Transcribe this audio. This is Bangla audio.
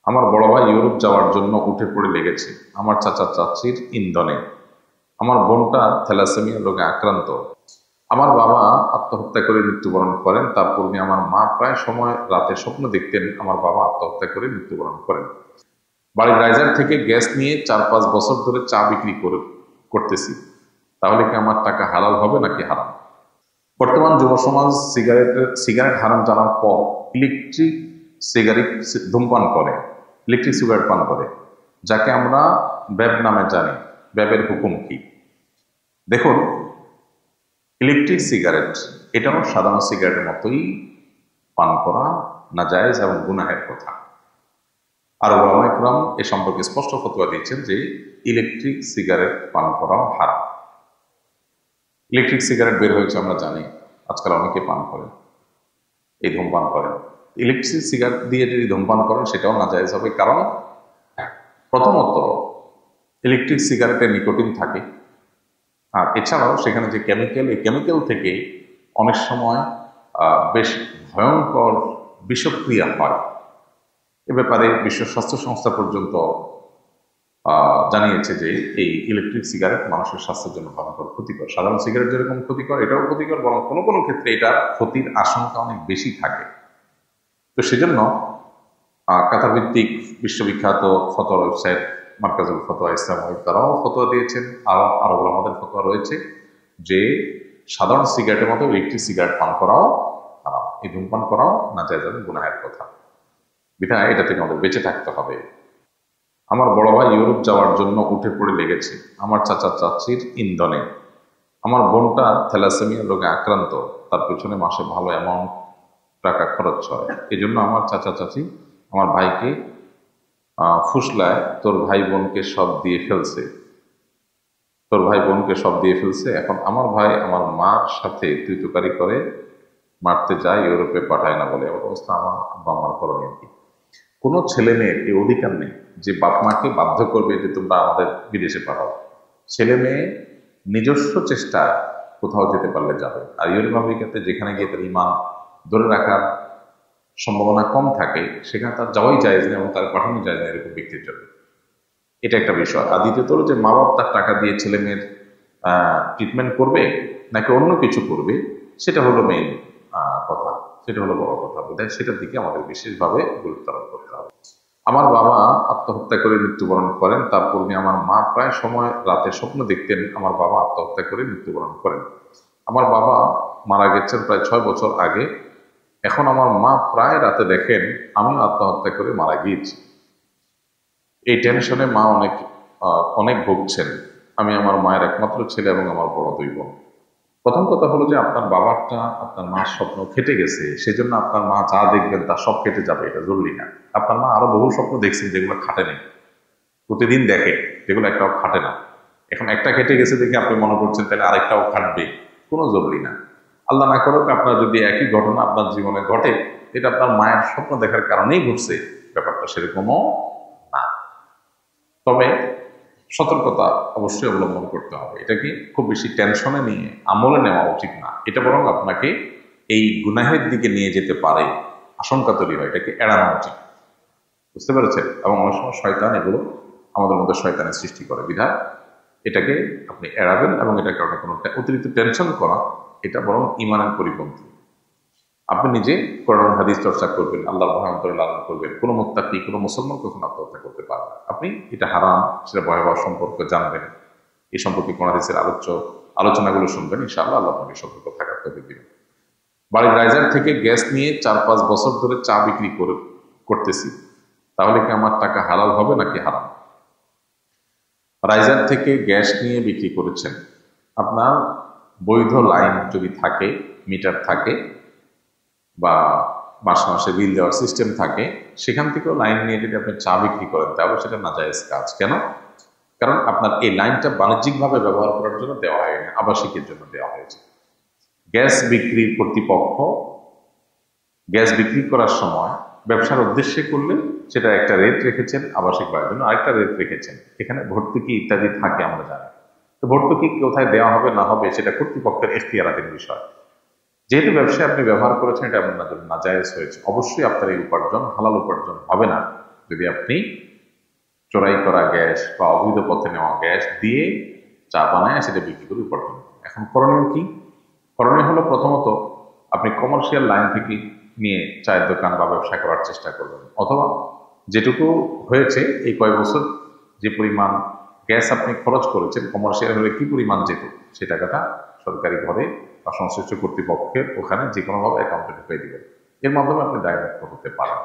আমার বড় ভাই ইউরোপ যাওয়ার জন্য উঠে পড়ে লেগেছে আমার চাচা চাচির ইন্ধনে। আমার বোনটা থ্যালাসেমিয়া রোগে আক্রান্ত। আমার বাবা আত্মহত্যা করে মৃত্যুবরণ করেন। তার পূর্বে আমার মা প্রায় সময় রাতে স্বপ্ন দেখতেন আমার বাবা আত্মহত্যা করে মৃত্যুবরণ করেন। বাড়ির রাইজার থেকে গ্যাস নিয়ে 4-5 বছর ধরে চা বিক্রি করতেছি। তাহলে কি আমার টাকা হালাল হবে নাকি হারাম? বর্তমান যুব সমাজ সিগারেট হারাম জানার পর ইলেকট্রিক সিগারেট ধূমপান করে, ইলেকট্রিক সিগারেট পান করে, যাকে আমরা ভ্যাপ নামে জানি। ভ্যাপের হুকুম কি? দেখুন, ইলেকট্রিক সিগারেট এটাও সাধারণ সিগারেটের মতোই পান করা নাজায়েজ এবং গুনাহের কথা। আর ওলামা ইকরাম এ সম্পর্কে স্পষ্ট ফতোয়া দিয়েছেন যে ইলেকট্রিক সিগারেট পান করাও হারাম। ইলেকট্রিক সিগারেট বের হয়েছে আমরা জানি, আজকাল অনেকে পান করেন, এই ধূমপান করেন। ইলেকট্রিক সিগারেট দিয়ে যদি ধূমপান করেন সেটাও নাজায়েজ হবে, কারণ প্রথমত ইলেকট্রিক সিগারেটে নিকোটিন থাকে, আর এছাড়াও সেখানে যে কেমিক্যাল, এই কেমিক্যাল থেকে অনেক সময় বেশ ভয়ঙ্কর বিষক্রিয়া হয়। এ ব্যাপারে বিশ্ব স্বাস্থ্য সংস্থা পর্যন্ত জানিয়েছে যে এই ইলেকট্রিক সিগারেট মানুষের স্বাস্থ্যের জন্য ভয়ঙ্কর ক্ষতিকর। সাধারণ সিগারেট যেরকম ক্ষতিকর, এটাও ক্ষতিকর, বরং কোনো কোনো ক্ষেত্রে এটার ক্ষতির আশঙ্কা অনেক বেশি থাকে। তো সেজন্য কাতার ভিত্তিক বিশ্ববিখ্যাত ফতোয়া ওয়েবসাইট মার্কাজুল ফতোয়া ইসলাম তারাও ফতোয়া দিয়েছেন। আরো আমাদের ফতোয়া রয়েছে যে সাধারণ সিগারেটের মতো ইলেকট্রিক সিগারেট পান করাও হারাম, এই ধূমপান করাও নাজায়েজ এবং গুনাহের কথা। বিধায় এটা থেকে আমাদের বেঁচে থাকতে হবে। আমার বড় ভাই ইউরোপ যাওয়ার জন্য উঠে পড়ে লেগেছে আমার চাচা চাচির ইন্ধনে। আমার বোনটা থ্যালাসেমিয়া রোগে আক্রান্ত। তার পেছনে মাসে ভালো অ্যামাউন্ট টাকা খরচ হয়। এই জন্য আমার চাচা চাচি আমার ভাইকে ফুসলায় তোর ভাই বোনকে সব দিয়ে ফেলছে, তোর ভাই বোনকে সব দিয়ে ফেলছে। এখন আমার ভাই আমার মার সাথে তুই তুকারি করে মারতে যায়, ইউরোপে পাঠায় না বলে। এমন অবস্থা আমার আব্বা আমার করণীয় কি? কোনো ছেলে মেয়ের এই অধিকার নেই যে বাপ মাকে বাধ্য করবে যে তোমরা আমাদের বিদেশে পাঠাও। ছেলে মেয়ে নিজস্ব চেষ্টায় কোথাও যেতে পারলে যাবে। আর ইউরোপ আমেরিকাতে যেখানে গিয়ে তার ইমান ধরে রাখার সম্ভাবনা কম থাকে, সেখানে তার যাওয়াই যায় না এবং তার পাঠানো যায় না এরকম ব্যক্তির জন্য। এটা একটা বিষয়। আর দ্বিতীয়ত হলো যে মা বাপ তার টাকা দিয়ে ছেলে মেয়ের ট্রিটমেন্ট করবে নাকি অন্য কিছু করবে, সেটা হলো মেইন কথা, সেটা হলো বড় কথা। বোধহয় সেটার দিকে আমাদের বিশেষভাবে গুরুত্ব আরোপ করতে হবে। আমার বাবা আত্মহত্যা করে মৃত্যুবরণ করেন। তার পূর্বে আমার মা প্রায় সময় রাতে স্বপ্ন দেখতেন আমার বাবা আত্মহত্যা করে মৃত্যুবরণ করেন। আমার বাবা মারা গেছেন প্রায় 6 বছর আগে। এখন আমার মা প্রায় রাতে দেখেন আমিও আত্মহত্যা করে মারা গিয়েছি। এই টেনশনে মা অনেক ভুগছেন। আমি আমার মায়ের একমাত্র ছেলে এবং আমার বড় 2 বোন। প্রথম কথা হলো যে আপনার বাবারটা আপনার মার স্বপ্ন খেটে গেছে, সেজন্য আপনার মা যা দেখবেন তা সব কেটে যাবে, এটা জরুরি না। আপনার মা আরো বহু স্বপ্ন দেখছেন যেগুলো খাটে নেই, প্রতিদিন দেখে, যেগুলো একটাও খাটে না। এখন একটা কেটে গেছে দেখে আপনি মনে করছেন তাহলে আরেকটাও খাটবে, কোনো জরুরি না। আল্লাহ না করুক আপনার যদি একই ঘটনা আপনার জীবনে ঘটে, এটা আপনার মায়ের স্বপ্ন দেখার কারণেই ঘটছে, ব্যাপারটা সেরকমও না। তবে সতর্কতা অবশ্যই অবলম্বন করতে হবে। এটাকে খুব বেশি টেনশনে নিয়ে আমলে নেওয়া উচিত না। এটা বরং আপনাকে এই গুনাহের দিকে নিয়ে যেতে পারে, আশঙ্কা তৈরি হয়, এটাকে এড়ানো উচিত। বুঝতে পেরেছেন? এবং অনেক সময় শয়তান এগুলো আমাদের মধ্যে শয়তানের সৃষ্টি করে, বিধায় এটাকে আপনি এড়াবেন। এবং এটার কারণে কোনো অতিরিক্ত টেনশন করা, এটা বরং ইমানের পরিপন্থী। আপনি নিজে কোরআন হাদিস চর্চা করবেন, আল্লাহর ভয় অন্তরে লালন করবেন। কোনো মুত্তাকি, কোনো মুসলমান কখনো আত্মহত্যা করতে পারবে না। আপনি এটা হারাম, সেটা ভয়াবহ সম্পর্ক জানবেন, এই সম্পর্কে কোরআন হাদিসের আলোচনাগুলো শুনবেন, ইনশাআল্লাহ আল্লাহ আপনাকে সতর্ক থাকার তৌফিক দিবেন। বাড়ির রাইজার থেকে গ্যাস নিয়ে 4-5 বছর ধরে চা বিক্রি করতেছি। তাহলে কি আমার টাকা হালাল হবে নাকি হারাম? রাইজার থেকে গ্যাস নিয়ে বিক্রি করেছেন, আপনার বৈধ লাইন যদি থাকে, মিটার থাকে, বা মাসে মাসে বিল দেওয়ার সিস্টেম থাকে, সেখান থেকেও লাইন নিয়ে যদি আপনি চা বিক্রি করেন, তাহলে সেটা নাজায়েজ কাজ। কেন? কারণ আপনার এই লাইনটা বাণিজ্যিকভাবে ব্যবহার করার জন্য দেওয়া হয়নি, আবাসিকের জন্য দেওয়া হয়েছে। গ্যাস বিক্রি কর্তৃপক্ষ গ্যাস বিক্রি করার সময় ব্যবসার উদ্দেশ্যে করলে সেটা একটা রেট রেখেছেন, আবাসিক বাড়ির জন্য আরেকটা রেট রেখেছেন। এখানে ভর্তুকি ইত্যাদি থাকে, আমরা জানি। তো ভর্তুকি কোথায় দেওয়া হবে না হবে সেটা কর্তৃপক্ষের এখতিয়ারাধীন বিষয়। যেহেতু ব্যবসায় আপনি ব্যবহার করেছেন, এটা আপনার জন্য নাজায়েজ হয়েছে, অবশ্যই আপনার এই উপার্জন হালাল উপার্জন হবে না। যদি আপনি চোরাই করা গ্যাস বা অবৈধ পথে নেওয়া গ্যাস দিয়ে চা বানায় সেটা বিক্রি করে উপার্জন করেন। এখন করণীয় কি? করণীয় হলো প্রথমত আপনি কমার্শিয়াল লাইন থেকে নিয়ে চায়ের দোকান বা ব্যবসা করার চেষ্টা করবেন, অথবা যেটুকু হয়েছে এই কয়েক বছর যে পরিমাণ গ্যাস আপনি খরচ করেছেন কমার্শিয়াল হলে কি পরিমাণ যেত সেই টাকাটা সরকারি ঘরে বা সংশ্লিষ্ট কর্তৃপক্ষের ওখানে যে কোনোভাবে অ্যাকাউন্টে ঢুকিয়ে দিবেন। এর মাধ্যমে আপনি দায়মুক্ত হতে পারেন।